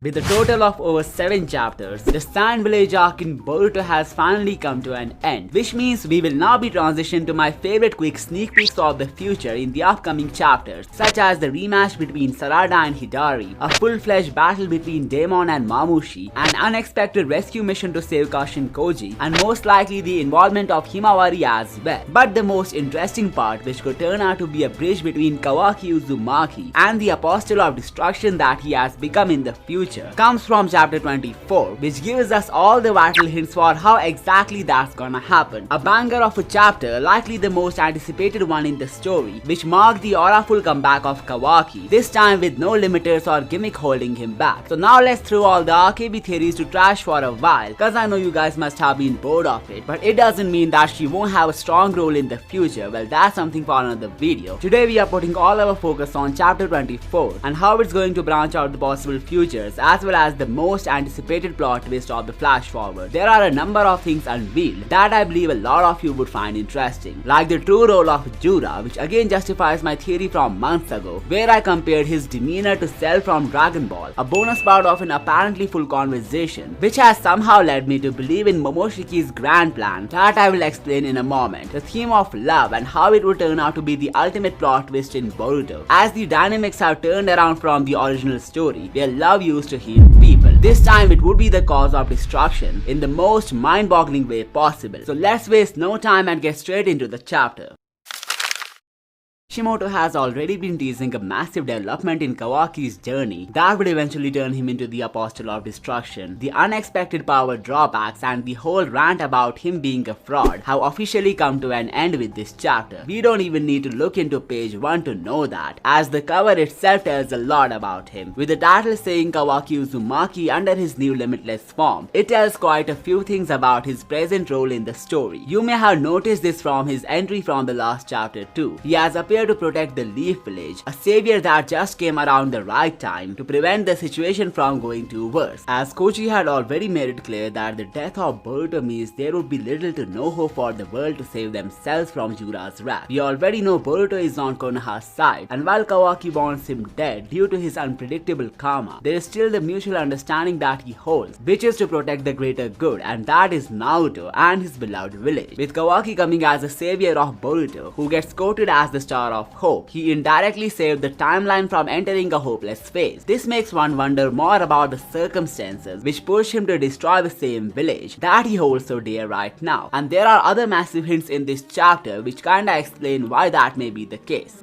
With a total of over 7 chapters, the Sand Village arc in Boruto has finally come to an end, which means we will now be transitioned to my favorite quick sneak peeks of the future in the upcoming chapters, such as the rematch between Sarada and Hidari, a full-fledged battle between Daemon and Mamushi, an unexpected rescue mission to save Kashin Koji, and most likely the involvement of Himawari as well. But the most interesting part, which could turn out to be a bridge between Kawaki Uzumaki and the apostle of destruction that he has become in the future, comes from chapter 24, which gives us all the vital hints for how exactly that's gonna happen. A banger of a chapter, likely the most anticipated one in the story, which marked the auraful comeback of Kawaki, this time with no limiters or gimmick holding him back. So now let's throw all the RKB theories to trash for a while, cause I know you guys must have been bored of it, but it doesn't mean that she won't have a strong role in the future. Well, that's something for another video. Today we are putting all our focus on chapter 24 and how it's going to branch out the possible futures, as well as the most anticipated plot twist of the flash forward. There are a number of things unveiled that I believe a lot of you would find interesting, like the true role of Jura, which again justifies my theory from months ago, where I compared his demeanor to Cell from Dragon Ball, a bonus part of an apparently full conversation, which has somehow led me to believe in Momoshiki's grand plan that I will explain in a moment, the theme of love and how it would turn out to be the ultimate plot twist in Boruto, as the dynamics have turned around from the original story, where love used to heal people. This time it would be the cause of destruction in the most mind-boggling way possible. So let's waste no time and get straight into the chapter. Kishimoto has already been teasing a massive development in Kawaki's journey that would eventually turn him into the apostle of destruction. The unexpected power drawbacks and the whole rant about him being a fraud have officially come to an end with this chapter. We don't even need to look into page 1 to know that, as the cover itself tells a lot about him. With the title saying Kawaki Uzumaki under his new limitless form, it tells quite a few things about his present role in the story. You may have noticed this from his entry from the last chapter too. He has appeared to protect the Leaf Village, a savior that just came around the right time to prevent the situation from going too worse, as Koji had already made it clear that the death of Boruto means there would be little to no hope for the world to save themselves from Jura's wrath. We already know Boruto is on Konoha's side, and while Kawaki wants him dead due to his unpredictable karma, there is still the mutual understanding that he holds, which is to protect the greater good, and that is Naruto and his beloved village. With Kawaki coming as a savior of Boruto, who gets quoted as the star of hope, he indirectly saved the timeline from entering a hopeless phase. This makes one wonder more about the circumstances which push him to destroy the same village that he holds so dear right now. And there are other massive hints in this chapter which kinda explain why that may be the case.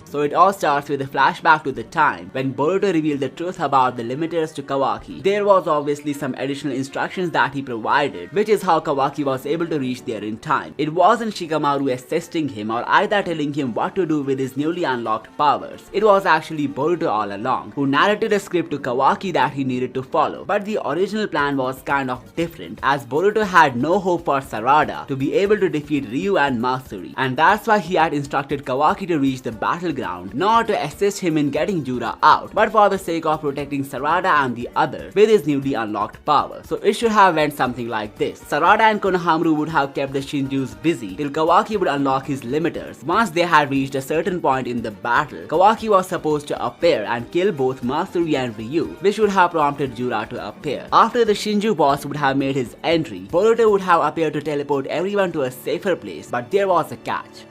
So it all starts with a flashback to the time when Boruto revealed the truth about the limiters to Kawaki. There was obviously some additional instructions that he provided, which is how Kawaki was able to reach there in time. It wasn't Shikamaru assisting him or either telling him what to do with his newly unlocked powers. It was actually Boruto all along, who narrated a script to Kawaki that he needed to follow. But the original plan was kind of different, as Boruto had no hope for Sarada to be able to defeat Ryu and Matsuri, and that's why he had instructed Kawaki to reach the battleground, not to assist him in getting Jura out, but for the sake of protecting Sarada and the others with his newly unlocked power. So it should have went something like this. Sarada and Konohamaru would have kept the Shinjus busy till Kawaki would unlock his limiters. Once they had reached a certain point in the battle, Kawaki was supposed to appear and kill both Matsuri and Ryu, which would have prompted Jura to appear. After the Shinju boss would have made his entry, Boruto would have appeared to teleport everyone to a safer place, but there was a catch.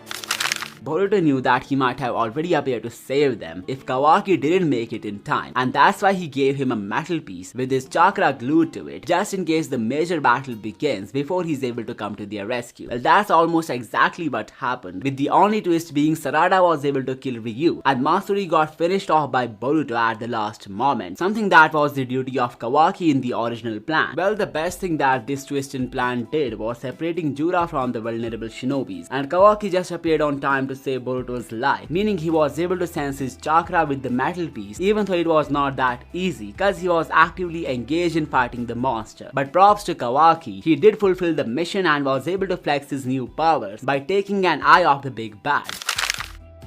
Boruto knew that he might have already appeared to save them if Kawaki didn't make it in time, and that's why he gave him a metal piece with his chakra glued to it, just in case the major battle begins before he's able to come to their rescue. Well, that's almost exactly what happened, with the only twist being Sarada was able to kill Ryu, and Matsuri got finished off by Boruto at the last moment, something that was the duty of Kawaki in the original plan. Well, the best thing that this twist in plan did was separating Jura from the vulnerable shinobis, and Kawaki just appeared on time to save Boruto's life, meaning he was able to sense his chakra with the metal piece, even though it was not that easy cause he was actively engaged in fighting the monster. But props to Kawaki, he did fulfill the mission and was able to flex his new powers by taking an eye off the big bad.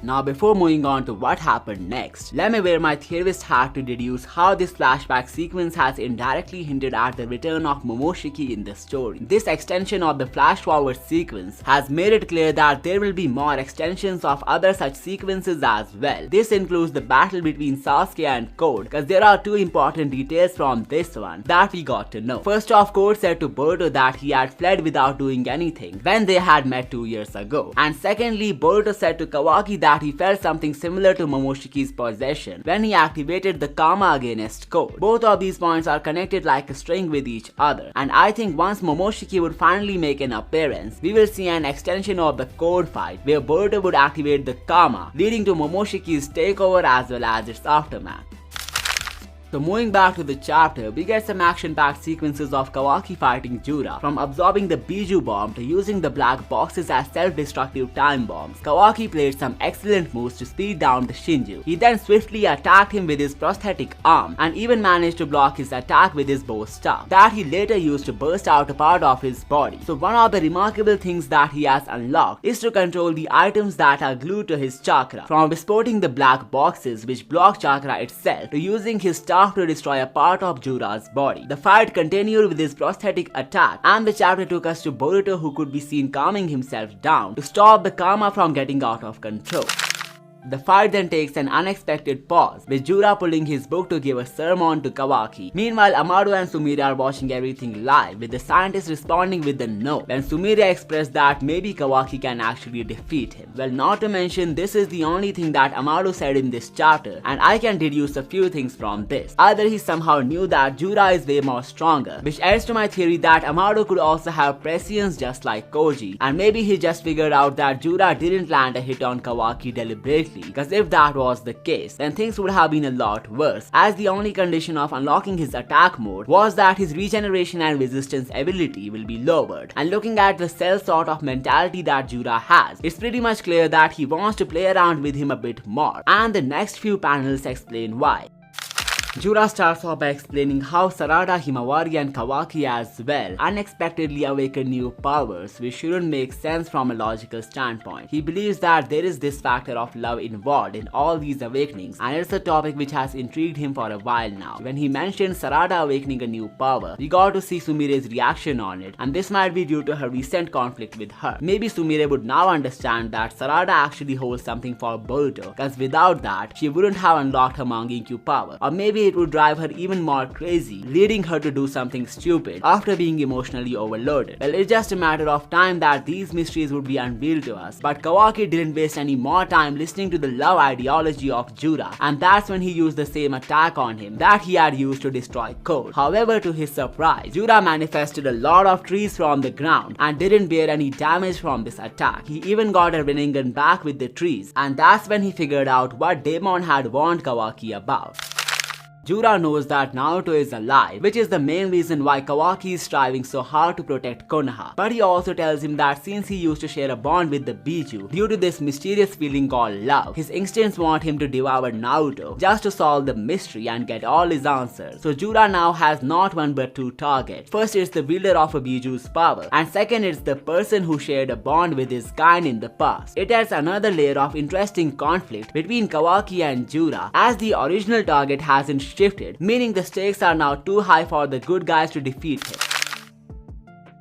Now before moving on to what happened next, let me wear my theorist hat to deduce how this flashback sequence has indirectly hinted at the return of Momoshiki in the story. This extension of the flash forward sequence has made it clear that there will be more extensions of other such sequences as well. This includes the battle between Sasuke and Code, because there are two important details from this one that we got to know. First off, Code said to Boruto that he had fled without doing anything when they had met 2 years ago. And secondly, Boruto said to Kawaki that he felt something similar to Momoshiki's possession when he activated the karma against Code. Both of these points are connected like a string with each other, and I think once Momoshiki would finally make an appearance, we will see an extension of the Code fight where Boruto would activate the karma, leading to Momoshiki's takeover as well as its aftermath. So moving back to the chapter, we get some action-packed sequences of Kawaki fighting Jura, from absorbing the Biju bomb to using the black boxes as self-destructive time bombs. Kawaki played some excellent moves to speed down the Shinju. He then swiftly attacked him with his prosthetic arm and even managed to block his attack with his bow staff that he later used to burst out a part of his body. So one of the remarkable things that he has unlocked is to control the items that are glued to his chakra, from sporting the black boxes which block chakra itself to using his staff to destroy a part of Jura's body. The fight continued with his prosthetic attack, and the chapter took us to Boruto, who could be seen calming himself down to stop the karma from getting out of control. The fight then takes an unexpected pause, with Jura pulling his book to give a sermon to Kawaki. Meanwhile, Amado and Sumire are watching everything live, with the scientist responding with a no when Sumire expressed that maybe Kawaki can actually defeat him. Well, not to mention, this is the only thing that Amado said in this chapter, and I can deduce a few things from this. Either he somehow knew that Jura is way more stronger, which adds to my theory that Amado could also have prescience just like Koji, and maybe he just figured out that Jura didn't land a hit on Kawaki deliberately, because if that was the case, then things would have been a lot worse, as the only condition of unlocking his attack mode was that his regeneration and resistance ability will be lowered. And looking at the cell sort of mentality that Jura has, it's pretty much clear that he wants to play around with him a bit more, and the next few panels explain why. Jura starts off by explaining how Sarada, Himawari and Kawaki as well unexpectedly awaken new powers, which shouldn't make sense from a logical standpoint. He believes that there is this factor of love involved in all these awakenings, and it's a topic which has intrigued him for a while now. When he mentioned Sarada awakening a new power, we got to see Sumire's reaction on it, and this might be due to her recent conflict with her. Maybe Sumire would now understand that Sarada actually holds something for Boruto, because without that, she wouldn't have unlocked her Mangekyou power. Or maybe it would drive her even more crazy, leading her to do something stupid after being emotionally overloaded. Well, it's just a matter of time that these mysteries would be unveiled to us, but Kawaki didn't waste any more time listening to the love ideology of Jura, and that's when he used the same attack on him that he had used to destroy Code. However, to his surprise, Jura manifested a lot of trees from the ground and didn't bear any damage from this attack. He even got a Rinnegan back with the trees, and that's when he figured out what Daemon had warned Kawaki about. Jura knows that Naruto is alive, which is the main reason why Kawaki is striving so hard to protect Konoha. But he also tells him that since he used to share a bond with the Biju due to this mysterious feeling called love, his instincts want him to devour Naruto just to solve the mystery and get all his answers. So Jura now has not one but two targets. First, it's the wielder of a Biju's power, and second, it's the person who shared a bond with his kind in the past. It adds another layer of interesting conflict between Kawaki and Jura, as the original target hasn't shifted, meaning the stakes are now too high for the good guys to defeat him.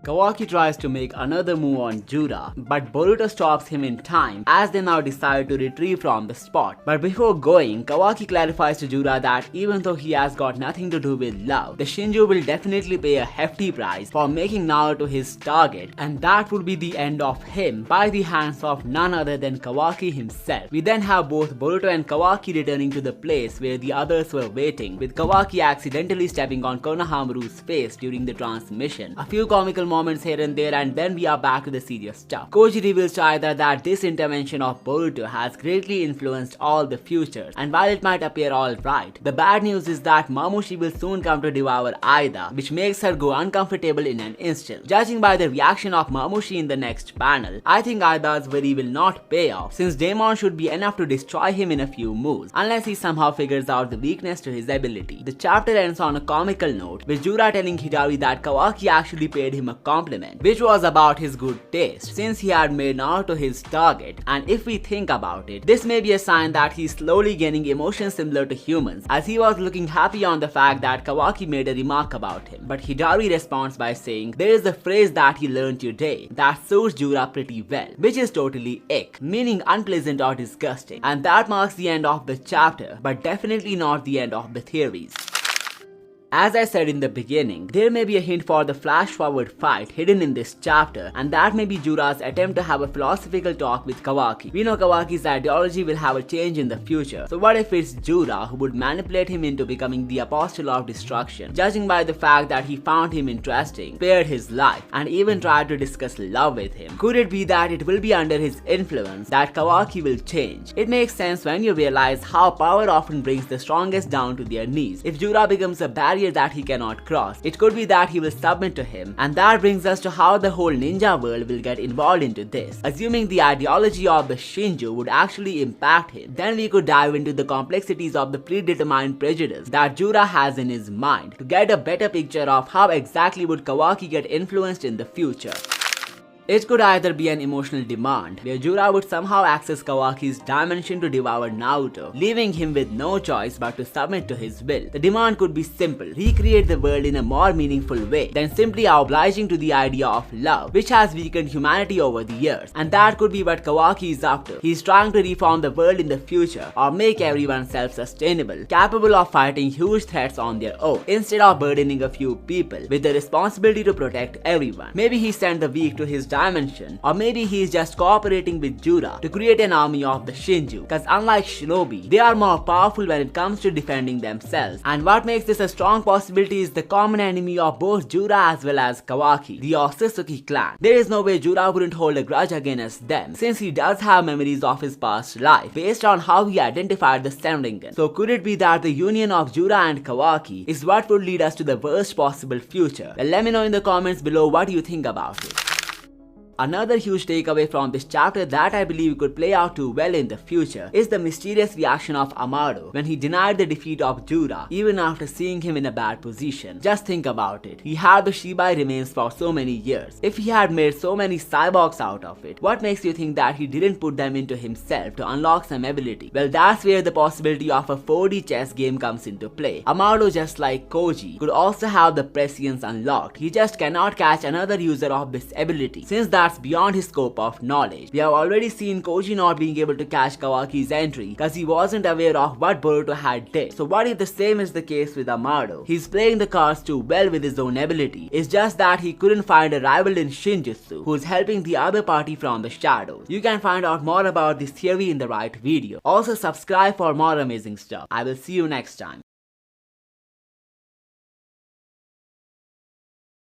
Kawaki tries to make another move on Jura, but Boruto stops him in time as they now decide to retrieve from the spot. But before going, Kawaki clarifies to Jura that even though he has got nothing to do with love, the Shinju will definitely pay a hefty price for making Naruto his target, and that would be the end of him by the hands of none other than Kawaki himself. We then have both Boruto and Kawaki returning to the place where the others were waiting, with Kawaki accidentally stepping on Konohamaru's face during the transmission. A few comical moments here and there, and then we are back to the serious stuff. Koji reveals to Aida that this intervention of Boruto has greatly influenced all the futures, and while it might appear alright, the bad news is that Mamushi will soon come to devour Aida, which makes her go uncomfortable in an instant. Judging by the reaction of Mamushi in the next panel, I think Aida's worry will not pay off, since Daemon should be enough to destroy him in a few moves, unless he somehow figures out the weakness to his ability. The chapter ends on a comical note, with Jura telling Hidari that Kawaki actually paid him a compliment, which was about his good taste, since he had made Naruto his target. And if we think about it, this may be a sign that he's slowly gaining emotions similar to humans, as he was looking happy on the fact that Kawaki made a remark about him. But Hidari responds by saying there is a phrase that he learned today that suits Jura pretty well, which is totally ick, meaning unpleasant or disgusting. And that marks the end of the chapter, but definitely not the end of the theories. As I said in the beginning, there may be a hint for the flash-forward fight hidden in this chapter, and that may be Jura's attempt to have a philosophical talk with Kawaki. We know Kawaki's ideology will have a change in the future, so what if it's Jura who would manipulate him into becoming the Apostle of Destruction, judging by the fact that he found him interesting, spared his life, and even tried to discuss love with him? Could it be that it will be under his influence that Kawaki will change? It makes sense when you realize how power often brings the strongest down to their knees. If Jura becomes a barrier that he cannot cross, it could be that he will submit to him, and that brings us to how the whole ninja world will get involved into this. Assuming the ideology of the Shinju would actually impact him, then we could dive into the complexities of the predetermined prejudice that Jura has in his mind to get a better picture of how exactly would Kawaki get influenced in the future. It could either be an emotional demand, where Jura would somehow access Kawaki's dimension to devour Naruto, leaving him with no choice but to submit to his will. The demand could be simple: recreate the world in a more meaningful way than simply obliging to the idea of love, which has weakened humanity over the years. And that could be what Kawaki is up to. He's trying to reform the world in the future, or make everyone self-sustainable, capable of fighting huge threats on their own, instead of burdening a few people with the responsibility to protect everyone. Maybe he sent the weak to his dimension, or maybe he is just cooperating with Jura to create an army of the Shinju, cause unlike shinobi, they are more powerful when it comes to defending themselves. And what makes this a strong possibility is the common enemy of both Jura as well as Kawaki, the Otsutsuki clan. There is no way Jura wouldn't hold a grudge against them, since he does have memories of his past life based on how he identified the Senringan. So could it be that the union of Jura and Kawaki is what would lead us to the worst possible future? Well, let me know in the comments below what you think about it. Another huge takeaway from this chapter that I believe could play out too well in the future is the mysterious reaction of Amado when he denied the defeat of Jura even after seeing him in a bad position. Just think about it. He had the Shibai remains for so many years. If he had made so many cyborgs out of it, what makes you think that he didn't put them into himself to unlock some ability? Well, that's where the possibility of a 4D chess game comes into play. Amado, just like Koji, could also have the prescience unlocked. He just cannot catch another user of this ability, since that's beyond his scope of knowledge. We have already seen Koji not being able to catch Kawaki's entry cause he wasn't aware of what Boruto had did. So what if the same is the case with Amado? He's playing the cards too well with his own ability. It's just that he couldn't find a rival in Shinjutsu who's helping the other party from the shadows. You can find out more about this theory in the right video. Also subscribe for more amazing stuff. I will see you next time.